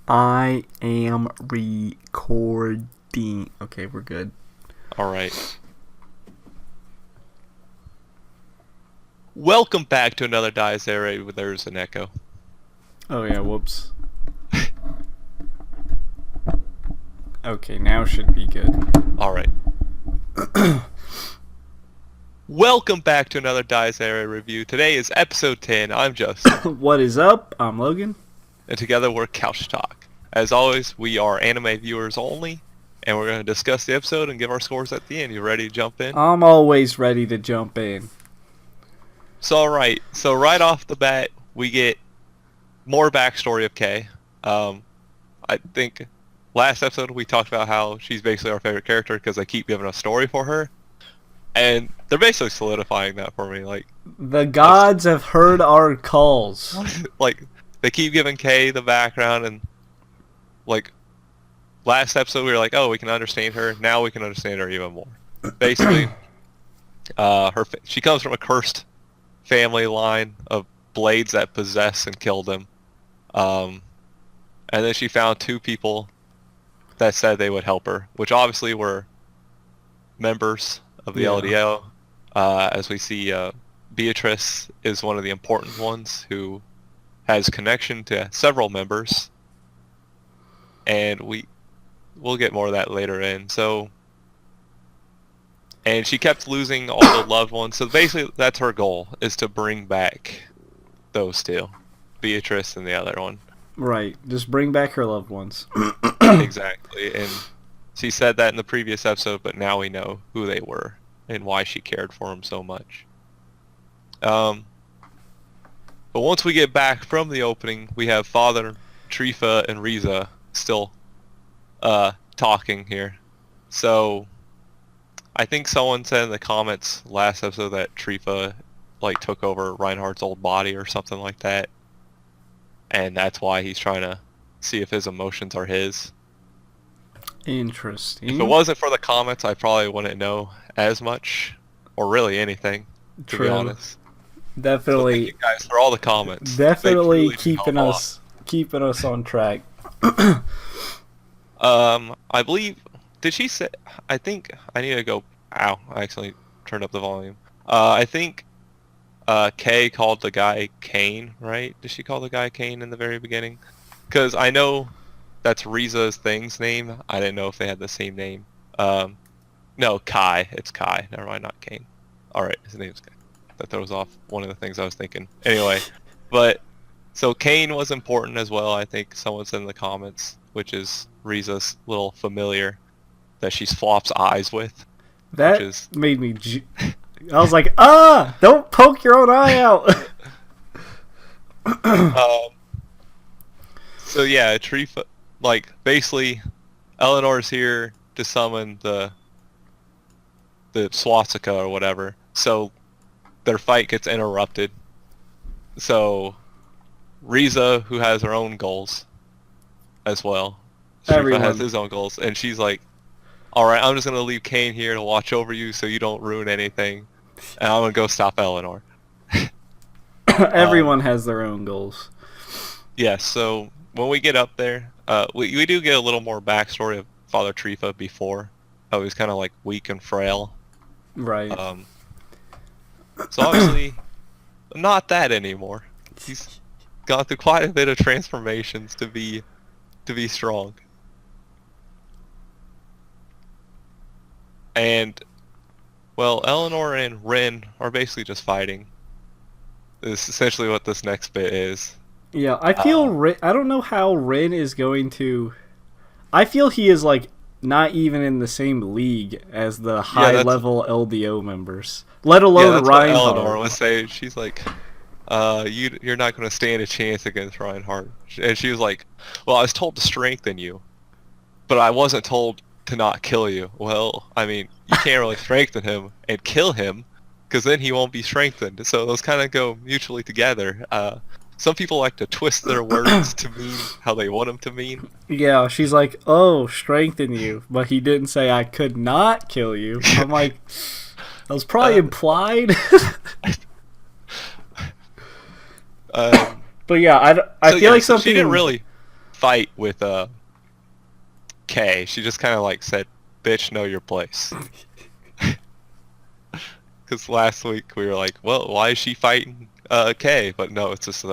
I am recording. Okay, we're good. Alright. Welcome back to another Dies Irae where there's an echo. Oh yeah, whoops. Okay, now should be good. Alright. Welcome back to another Dies Irae review. Today is episode 10. I'm Justin. What is up? I'm Logan. And together we're Couch Talk. As always, we are anime viewers only. And we're going to discuss the episode and give our scores at the end. You ready to jump in? I'm always ready to jump in. So alright. So right off the bat, we get more backstory of Kay. I think last episode we talked about how she's basically our favorite character because they keep giving a story for her. And they're basically solidifying that for me. Like, the gods have heard our calls. like, they keep giving Kay the background, and like last episode we were like, oh, we can understand her. Now we can understand her even more. Basically, she comes from a cursed family line of blades that possess and kill them. And then she found two people that said they would help her, which obviously were members of the LDO. As we see, Beatrice is one of the important ones who has connection to several members, and we'll get more of that later in. So, and she kept losing all the loved ones. So basically, that's her goal, is to bring back those two, Beatrice and the other one. Right, just bring back her loved ones. Exactly, and she said that in the previous episode, but now we know who they were and why she cared for them so much. But once we get back from the opening, we have Father Trifa and Riza still talking here. So I think someone said in the comments last episode that Trifa like took over Reinhardt's old body or something like that, and that's why he's trying to see if his emotions are his. Interesting. If it wasn't for the comments, I probably wouldn't know as much, or really anything, to be honest. Definitely. So thank you guys for all the comments. Definitely keeping us on track. I believe, did she say? I think I need to go. Ow! I accidentally turned up the volume. I think Kay called the guy Kane, right? Did she call the guy Kane in the very beginning? Because I know that's Riza's thing's name. I didn't know if they had the same name. No, Kai. It's Kai. Never mind, not Kane. Alright, his name's Kai. That throws off one of the things I was thinking. Anyway, but, so Kane was important as well, I think someone said in the comments, which is Riza's little familiar that she swaps eyes with. That made me... I was like, don't poke your own eye out! So yeah, Trifa, like, basically, Eleanor's here to summon the swastika or whatever, so their fight gets interrupted. So Riza, who has her own goals as well, Trifa has his own goals, and she's like, alright, I'm just going to leave Kane here to watch over you so you don't ruin anything, and I'm going to go stop Eleanor. Everyone has their own goals. Yeah, so when we get up there, we do get a little more backstory of Father Trifa before. How he's kind of like weak and frail. Right. So obviously, not that anymore. He's gone through quite a bit of transformations to be strong. And, well, Eleanor and Ren are basically just fighting. Is essentially what this next bit is. Yeah, I feel I don't know how Ren is going to... I feel he is, like, not even in the same league as the high-level LDO members. Let alone Reinhardt. Eleanor was saying. She's like, you're not going to stand a chance against Reinhardt. And she was like, well, I was told to strengthen you, but I wasn't told to not kill you. Well, I mean, you can't really strengthen him and kill him, because then he won't be strengthened. So those kind of go mutually together. Some people like to twist their words to mean how they want them to mean. Yeah, she's like, oh, strengthen you. But he didn't say I could not kill you. I'm like, that was probably implied. But yeah, I feel like something... She didn't really fight with Kay. She just kind of like said, "Bitch, know your place." Because last week we were like, well, why is she fighting Kay? But no, it's just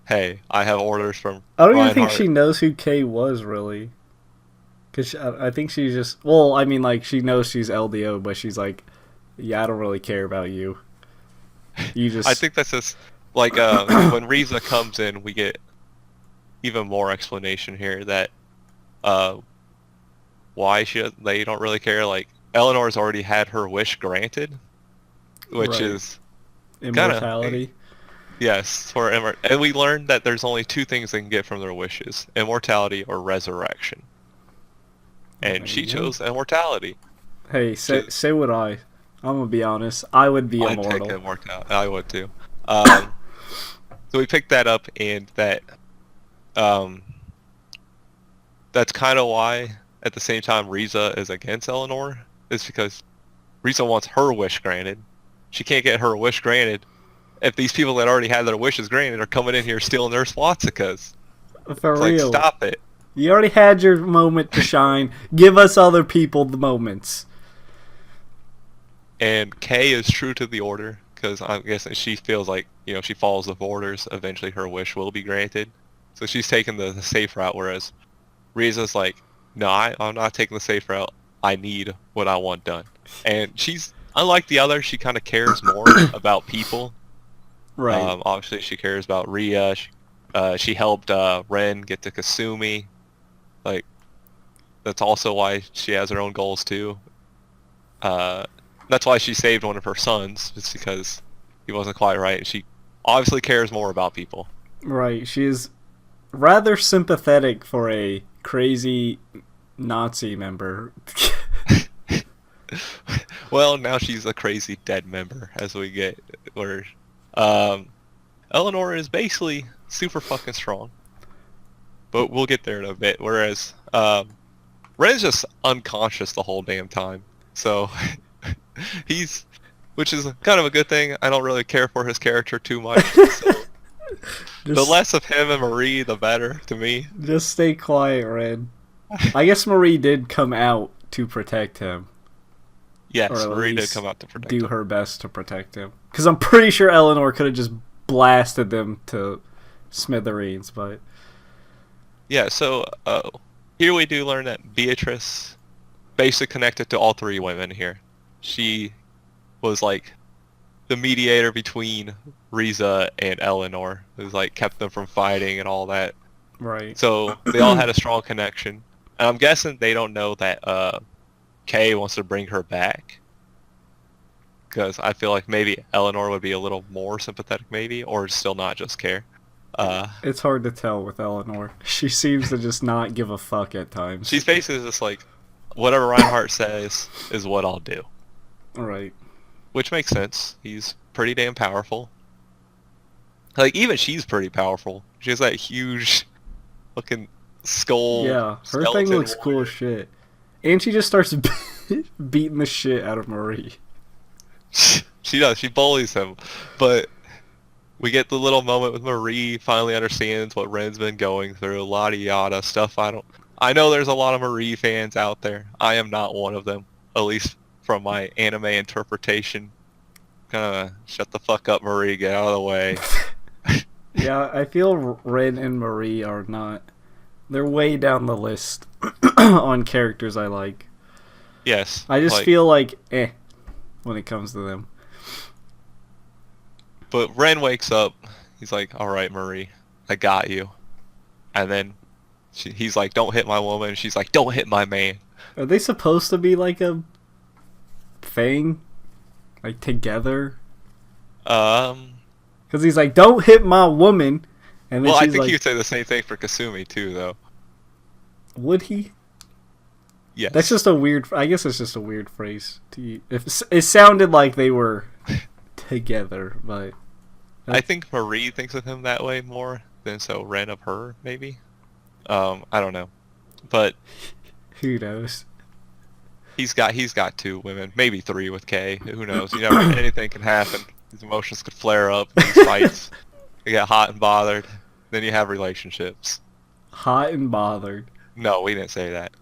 hey, I have orders from I don't even Reinhardt. think she knows who Kay was, really. Because I think she just... Well, I mean, like, she knows she's LDO, but she's like, yeah, I don't really care about you. You just... I think that's just, like, when Riza comes in, we get even more explanation here that why they don't really care. Like, Eleanor's already had her wish granted, which is immortality. Yes, and we learned that there's only two things they can get from their wishes: immortality or resurrection. And she chose immortality. Hey, say what I'm gonna be honest. I would be immortal. I'd take immortality. I would too. So we picked that up, and that's kind of why, at the same time, Riza is against Eleanor. Is because Riza wants her wish granted. She can't get her wish granted if these people that already had their wishes granted are coming in here stealing their swastikas. For real. Like, stop it. You already had your moment to shine. Give us other people the moments. And Kay is true to the order, because I'm guessing she feels like, she follows the orders, eventually her wish will be granted. So she's taking the safe route, whereas Riza's like, no, I'm not taking the safe route. I need what I want done. And she's, unlike the other, she kind of cares more about people. Right. Obviously, she cares about Rhea. She helped Ren get to Kasumi. Like, that's also why she has her own goals too. That's why she saved one of her sons, just because he wasn't quite right. And she obviously cares more about people. Right. She is rather sympathetic for a crazy Nazi member. Well, now she's a crazy dead member, as we get where Eleanor is basically super fucking strong. But we'll get there in a bit. Whereas Ren's just unconscious the whole damn time. So which is kind of a good thing. I don't really care for his character too much. So the less of him and Marie, the better to me. Just stay quiet, Ren. I guess Marie did come out to protect him. Yes, Marie did come out to protect him. Do her best to protect him. Because I'm pretty sure Eleanor could have just blasted them to smithereens, but... Yeah, so here we do learn that Beatrice basically connected to all three women here. She was like the mediator between Riza and Eleanor, who's like kept them from fighting and all that. Right. So they all had a strong connection. And I'm guessing they don't know that Kay wants to bring her back. Because I feel like maybe Eleanor would be a little more sympathetic maybe, or still not just care. It's hard to tell with Eleanor. She seems to just not give a fuck at times. She's basically just like, whatever Reinhardt says is what I'll do. Right. Which makes sense. He's pretty damn powerful. Like, even she's pretty powerful. She has that huge fucking skull. Yeah, her thing looks cool as shit. And she just starts beating the shit out of Marie. She does. She bullies him. But we get the little moment with Marie finally understands what Ren's been going through. Yada yada stuff. I know there's a lot of Marie fans out there. I am not one of them. At least from my anime interpretation. Kinda shut the fuck up, Marie. Get out of the way. Yeah, I feel Ren and Marie are not... They're way down the list on characters I like. Yes. I just feel like, when it comes to them. But Ren wakes up. He's like, alright, Marie, I got you. And then he's like, don't hit my woman. She's like, don't hit my man. Are they supposed to be like a thing? Like together? Because he's like, don't hit my woman. And then well, she's I think like, he would say the same thing for Kasumi too, though. Would he? Yes. That's just a weird... I guess it's just a weird phrase to use. It sounded like they were together, but... I think Marie thinks of him that way more than so Ren of her, maybe. I don't know. But... Who knows? He's got two women, maybe three with Kay. Who knows? You know, anything can happen. His emotions could flare up. These fights, they get hot and bothered. Then you have relationships. Hot and bothered. No, we didn't say that.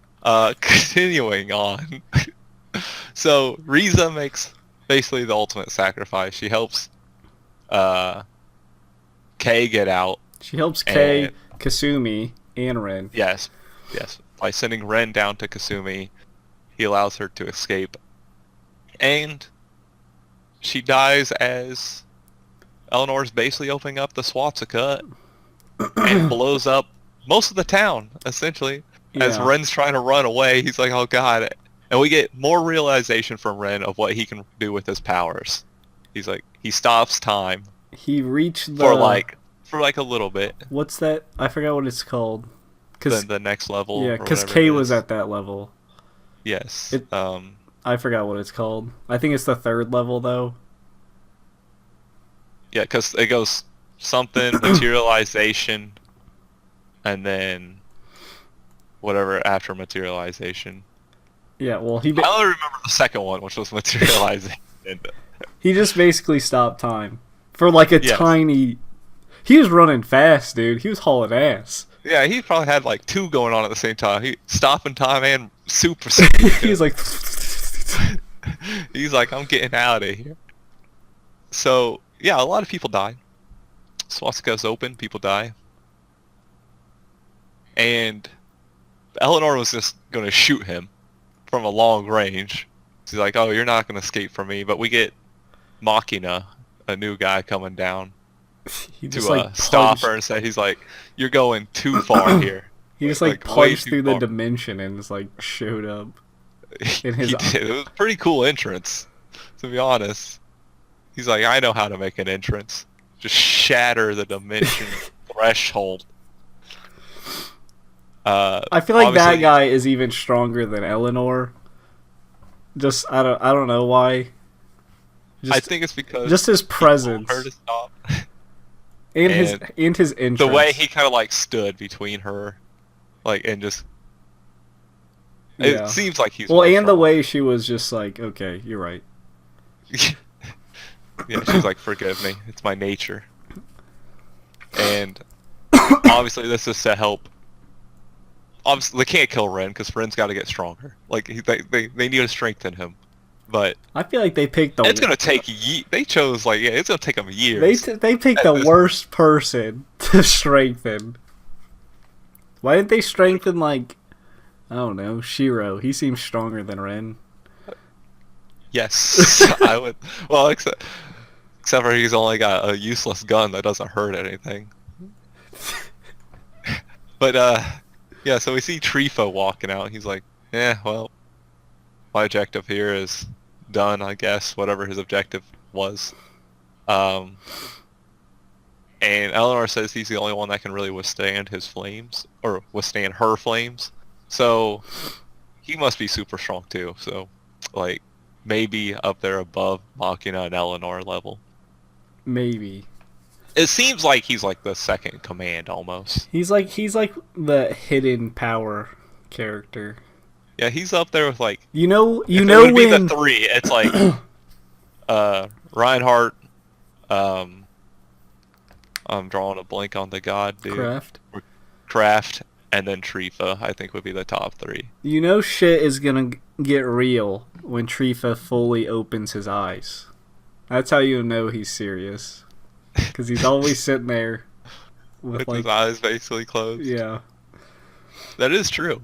Continuing on. So Riza makes basically the ultimate sacrifice. She helps Kay get out. She helps Kay, Kasumi, and Ren. Yes. By sending Ren down to Kasumi, he allows her to escape. And she dies as Eleanor's basically opening up the swastika and blows up most of the town, essentially. Yeah. As Ren's trying to run away, he's like, oh god. And we get more realization from Ren of what he can do with his powers. He's like, he stops time. He reached for like a little bit. What's that? I forgot what it's called. The next level. Yeah, because Kay was at that level. Yes. I forgot what it's called. I think it's the 3rd level, though. Yeah, because it goes something, materialization, and then whatever after materialization. Yeah, well, I only remember the second one, which was materialization. He just basically stopped time. For like a tiny... He was running fast, dude. He was hauling ass. Yeah, he probably had like 2 going on at the same time. He stopping time and super speed. He's like... He's like, I'm getting out of here. So, yeah, a lot of people die. Swastika's open, people die. And Eleanor was just going to shoot him from a long range. She's like, oh, you're not going to escape from me. But we get Machina, a new guy coming down, to stop her and say, he's like, you're going too far here. He just like punched through the dimension and just like showed up. In his he did. It was a pretty cool entrance, to be honest. He's like, I know how to make an entrance. Just shatter the dimension threshold. I feel like that guy is even stronger than Eleanor. Just I don't know why. I think it's because just his presence. Her to stop. and his entrance. The way he kind of like stood between her, like, and just. It seems like he's. Well, and the way she was just like, okay, you're right. Yeah, she's like, forgive me. It's my nature. And obviously, this is to help. Obviously, they can't kill Ren because Ren's got to get stronger. Like they need to strengthen him. But I feel like they picked the. It's gonna take. They chose like it's gonna take them years. They picked the worst person to strengthen. Why didn't they strengthen like? I don't know, Shiro. He seems stronger than Ren. Yes, I would. Well, except for he's only got a useless gun that doesn't hurt anything. But yeah. So we see Trifa walking out. He's like, well, my objective here is done. I guess whatever his objective was. And Eleanor says he's the only one that can really withstand his flames or withstand her flames. So he must be super strong too. So like maybe up there above Machina and Eleanor level. Maybe. It seems like he's like the second command almost. He's like the hidden power character. Yeah, he's up there with like you know when be the 3. It's like Reinhardt. I'm drawing a blank on the god dude. Kraft. And then Trifa, I think, would be the top 3. You know shit is gonna get real when Trifa fully opens his eyes. That's how you know he's serious. Because he's always sitting there with like, his eyes basically closed. Yeah. That is true.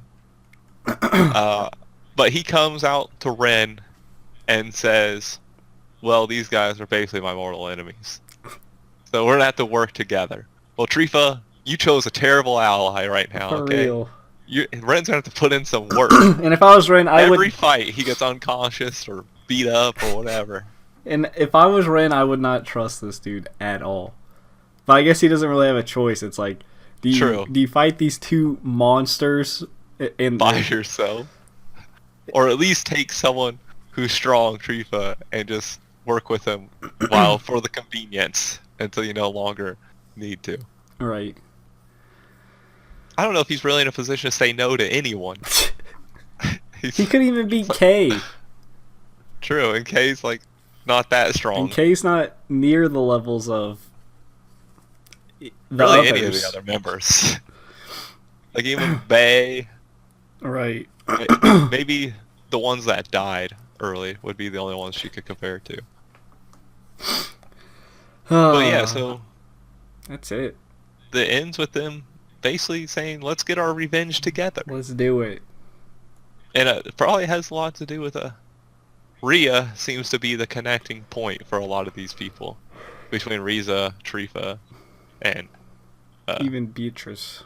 But he comes out to Ren and says, well, these guys are basically my mortal enemies. So we're going to have to work together. Well, Trifa, you chose a terrible ally right now, For real. Ren's gonna have to put in some work. And if I was Ren, every fight he gets unconscious or beat up or whatever. And if I was Ren, I would not trust this dude at all. But I guess he doesn't really have a choice. It's like, do you fight these 2 monsters by yourself, or at least take someone who's strong, Trifa, and just work with him while for the convenience until you no longer need to. Right. I don't know if he's really in a position to say no to anyone. He couldn't even beat Kay. True, and Kay's like not that strong. And Kay's not near the levels of any of the other members. Like even Bay, Right. maybe the ones that died early would be the only ones she could compare it to. But yeah, so that's it. the ends with them basically saying, "Let's get our revenge together." Let's do it. And it probably has a lot to do with Rhea seems to be the connecting point for a lot of these people, between Riza, Trifa, and even Beatrice.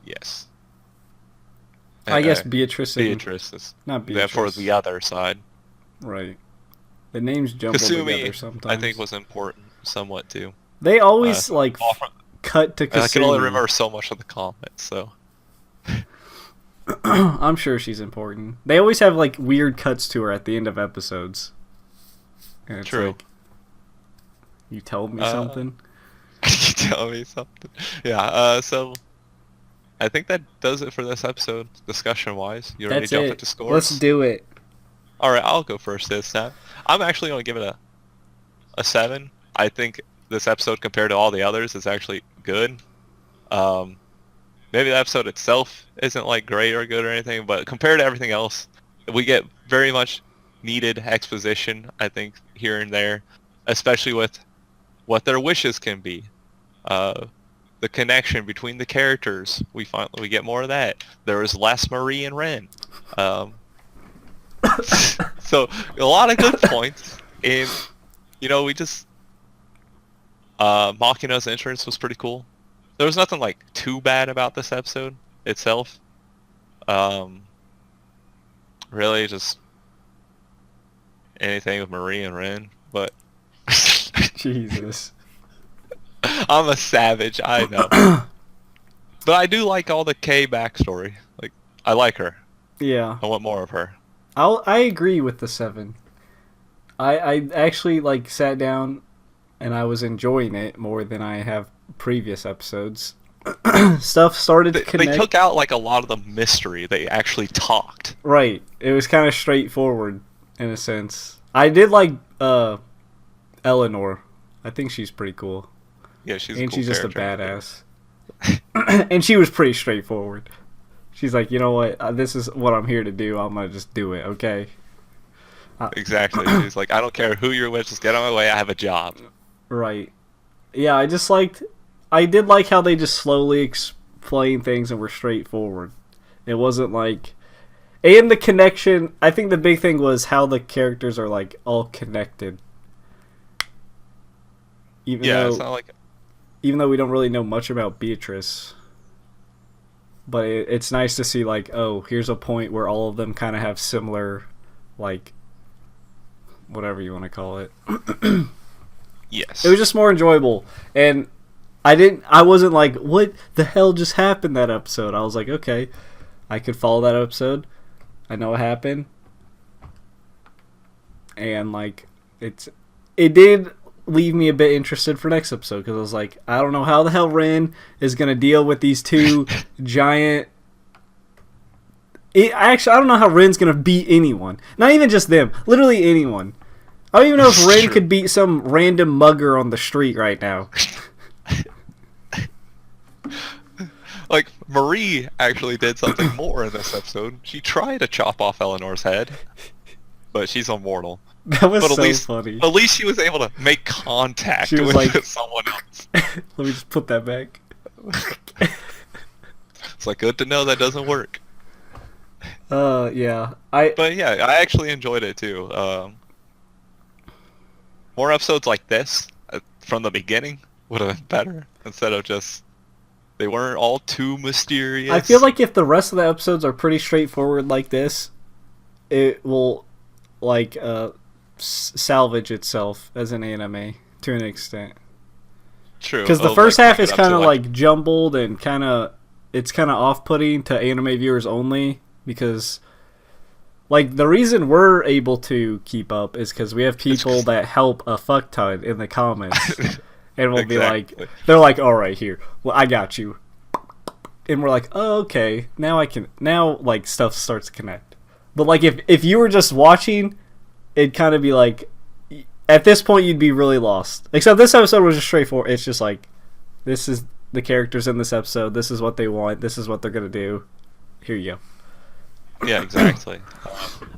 Yes. I guess Beatrice. Beatrice is not Beatrice. for the other side. Right. The names jumble together sometimes. I think was important somewhat too. They always cut to Kasumi. I can only remember so much of the comments, so. I'm sure she's important. They always have like weird cuts to her at the end of episodes. And it's True. Like, you told me something? You tell me something? Yeah, so I think that does it for this episode, discussion-wise. You ready to jump into scores? Let's do it. Alright, I'll go first this time. I'm actually going to give it a 7. I think this episode, compared to all the others, is actually good. Maybe the episode itself isn't like great or good or anything, but compared to everything else, we get very much needed exposition, I think, here and there, especially with what their wishes can be. The connection between the characters, we get more of that. There is less Marie and Ren. So a lot of good points, and we just Makina's entrance was pretty cool. There was nothing like too bad about this episode itself. Really just anything with Marie and Ren, but Jesus. I'm a savage, I know. But I do like all the Kay backstory. Like, I like her. Yeah. I want more of her. I agree with the 7. I actually sat down and I was enjoying it more than I have previous episodes. Stuff started to connect. They took out a lot of the mystery. They actually talked. Right. It was kind of straightforward in a sense. I did like Eleanor. I think she's pretty cool. Yeah, she's and a cool she's just a character. badass. And she was pretty straightforward. She's like, you know what? This is what I'm here to do. I'm gonna just do it. Okay. Exactly. She's like, I don't care who you're with. Just get on my way. I have a job. Right. Yeah, I did like how they just slowly explained things and were straightforward. It wasn't and the connection, I think the big thing was how the characters are all connected. Even though we don't really know much about Beatrice. But it's nice to see here's a point where all of them kind of have similar whatever you want to call it. Yes. It was just more enjoyable, and I wasn't like, what the hell just happened that episode? I was like, okay, I could follow that episode. I know what happened. And it did leave me a bit interested for next episode, because I was like, I don't know how the hell Ren is going to deal with these two giant... I don't know how Ren's going to beat anyone. Not even just them. Literally anyone. I don't even know if Ren could beat some random mugger on the street right now. Marie actually did something more in this episode. She tried to chop off Eleanor's head, but she's immortal. That was funny. At least she was able to make contact with someone else. Let me just put that back. It's good to know that doesn't work. Yeah. But yeah, I actually enjoyed it too. More episodes like this from the beginning would have been better, instead of just they weren't all too mysterious. I feel like if the rest of the episodes are pretty straightforward like this, it will salvage itself as an anime to an extent. True. Because the first half is kind of jumbled and it's kind of off-putting to anime viewers only, because the reason we're able to keep up is because we have people that help a fuck ton in the comments. And we'll be they're like, all right, here, well, I got you. And we're like, oh, okay, now stuff starts to connect. But if you were just watching, it'd kind of be at this point you'd be really lost. Except this episode was just straightforward. It's just this is the characters in this episode. This is what they want. This is what they're gonna do. Here you go. Yeah, exactly.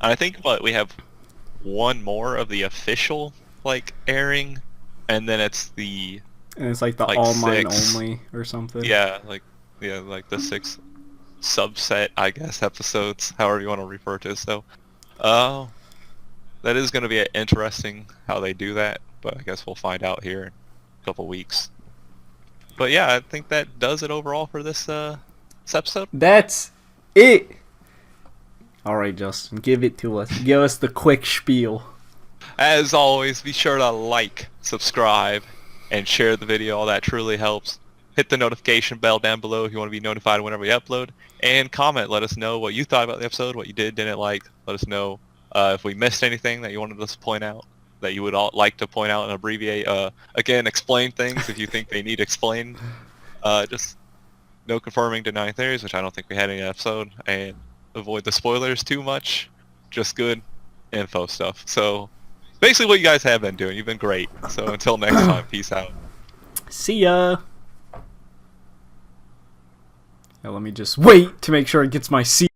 I think we have one more of the official airing, and then it's the online only or something. Yeah, the 6 subset, I guess, episodes, however you want to refer to it. So, that is going to be interesting how they do that, but I guess we'll find out here in a couple weeks. But yeah, I think that does it overall for this episode. That's it. All right, Justin, give it to us. Give us the quick spiel. As always, be sure to like, subscribe, and share the video. All that truly helps. Hit the notification bell down below if you want to be notified whenever we upload. And comment. Let us know what you thought about the episode, what you didn't like. Let us know if we missed anything that you wanted us to point out, that you would all like to point out and abbreviate. Again, explain things if you think they need explained. Just no confirming, denying theories, which I don't think we had any episode. And avoid the spoilers too much. Just good info stuff. So basically what you guys have been doing. You've been great. So until next time, peace out. See ya. Now let me just wait to make sure it gets my seat.